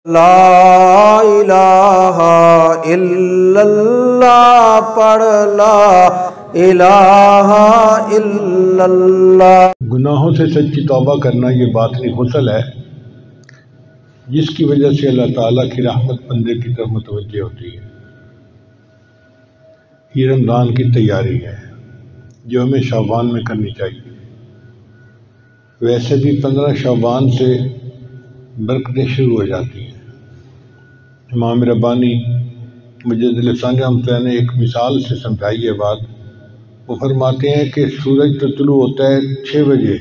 لا الہ الا اللہ پڑھ لا الہ الا اللہ۔ گناہوں سے سچی توبہ کرنا یہ باطنی غسل ہے جس کی وجہ سے اللہ تعالیٰ کی رحمت بندے کی طرف متوجہ ہوتی ہے۔ یہ رمضان کی تیاری ہے جو ہمیں شعبان میں کرنی چاہیے۔ ویسے بھی 15 شعبان سے برکتیں شروع ہو جاتی ہیں۔ امام ربانی مجد لسانی رحمۃ اللہ نے ایک مثال سے سمجھائی ہے بات۔ وہ فرماتے ہیں کہ سورج تو طلوع ہوتا ہے 6 بجے،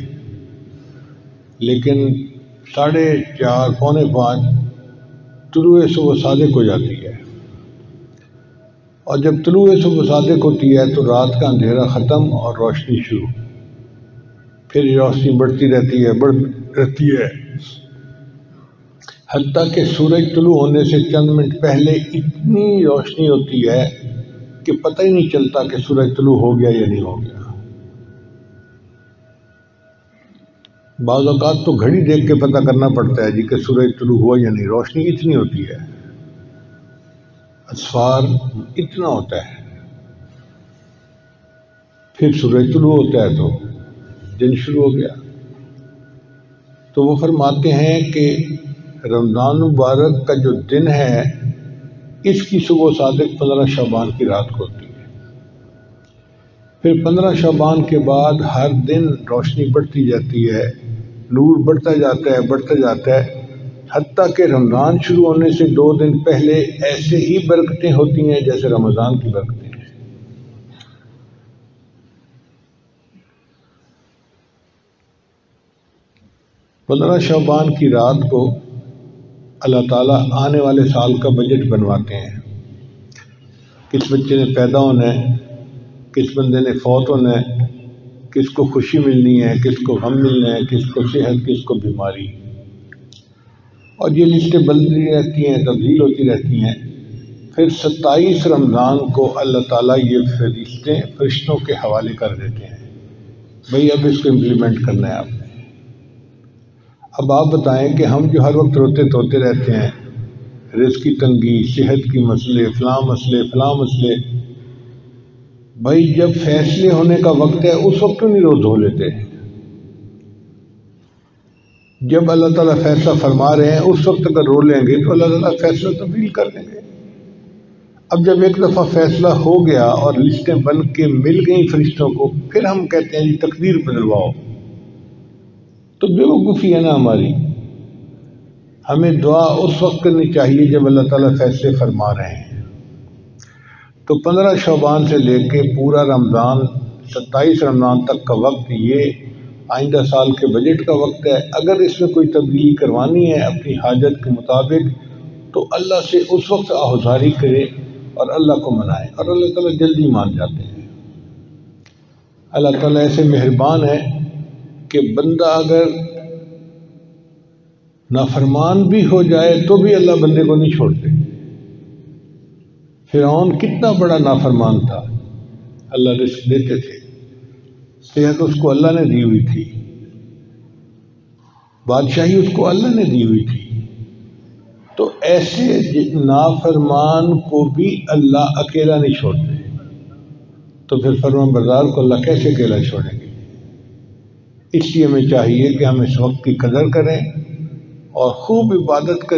لیکن 4:30 پونے 5 طلوع صبح صادق ہو جاتی ہے، اور جب طلوع صبح صادق ہوتی ہے تو رات کا اندھیرا ختم اور روشنی شروع۔ پھر یہ روشنی بڑھتی رہتی ہے حتیٰ کہ سورج طلوع ہونے سے چند منٹ پہلے اتنی روشنی ہوتی ہے کہ پتہ ہی نہیں چلتا کہ سورج طلوع ہو گیا یا نہیں ہو گیا۔ بعض اوقات تو گھڑی دیکھ کے پتہ کرنا پڑتا ہے کہ سورج طلوع ہوا یا نہیں، روشنی اتنی ہوتی ہے، اسفار اتنا ہوتا ہے۔ پھر سورج طلوع ہوتا ہے تو دن شروع ہو گیا۔ تو وہ فرماتے ہیں کہ رمضان مبارک کا جو دن ہے اس کی صبح صادق 15 شعبان کی رات کو ہوتی ہے۔ پھر 15 شعبان کے بعد ہر دن روشنی بڑھتی جاتی ہے، نور بڑھتا جاتا ہے حتیٰ کہ رمضان شروع ہونے سے 2 دن پہلے ایسے ہی برکتیں ہوتی ہیں جیسے رمضان کی برکتیں۔ 15 شعبان کی رات کو اللہ تعالیٰ آنے والے سال کا بجٹ بنواتے ہیں۔ کس بچے نے پیدا ہونا ہے، کس بندے نے فوت ہونا ہے، کس کو خوشی ملنی ہے، کس کو غم ملنا ہے، کس کو صحت، کس کو بیماری، اور یہ لسٹیں بدلتی رہتی ہیں، تبدیل ہوتی رہتی ہیں۔ پھر 27 رمضان کو اللہ تعالیٰ یہ فرشتوں کے حوالے کر دیتے ہیں، بھئی اب اس کو امپلیمنٹ کرنا ہے آپ نے۔ اب آپ بتائیں کہ ہم جو ہر وقت روتے رہتے ہیں، رزق کی تنگی، صحت کی مسئلے، فلاں مسئلے، بھائی جب فیصلے ہونے کا وقت ہے اس وقت کیوں نہیں روز ہو لیتے؟ جب اللہ تعالیٰ فیصلہ فرما رہے ہیں اس وقت اگر رو لیں گے تو اللہ تعالیٰ فیصلہ تبدیل کر دیں گے۔ اب جب ایک دفعہ فیصلہ ہو گیا اور لسٹیں بن کے مل گئیں فرشتوں کو، پھر ہم کہتے ہیں جی تقدیر بدلواؤ، تو بے وقوفی ہے نا ہماری۔ ہمیں دعا اس وقت کرنی چاہیے جب اللہ تعالیٰ فیصلے فرما رہے ہیں۔ تو 15 شعبان سے لے کے پورا رمضان 27 رمضان تک کا وقت یہ آئندہ سال کے بجٹ کا وقت ہے۔ اگر اس میں کوئی تبدیلی کروانی ہے اپنی حاجت کے مطابق تو اللہ سے اس وقت آہوازاری کرے اور اللہ کو منائے، اور اللہ تعالیٰ جلدی مان جاتے ہیں۔ اللہ تعالیٰ ایسے مہربان ہے کہ بندہ اگر نافرمان بھی ہو جائے تو بھی اللہ بندے کو نہیں چھوڑتے۔ فرعون کتنا بڑا نافرمان تھا، اللہ رزق دیتے تھے، صحت اس کو اللہ نے دی ہوئی تھی، بادشاہی اس کو اللہ نے دی ہوئی تھی، تو ایسے نافرمان کو بھی اللہ اکیلا نہیں چھوڑتے، تو پھر فرمان بردار کو اللہ کیسے اکیلا چھوڑیں گے؟ اس لیے ہمیں چاہیے کہ ہم اس وقت کی قدر کریں اور خوب عبادت کریں۔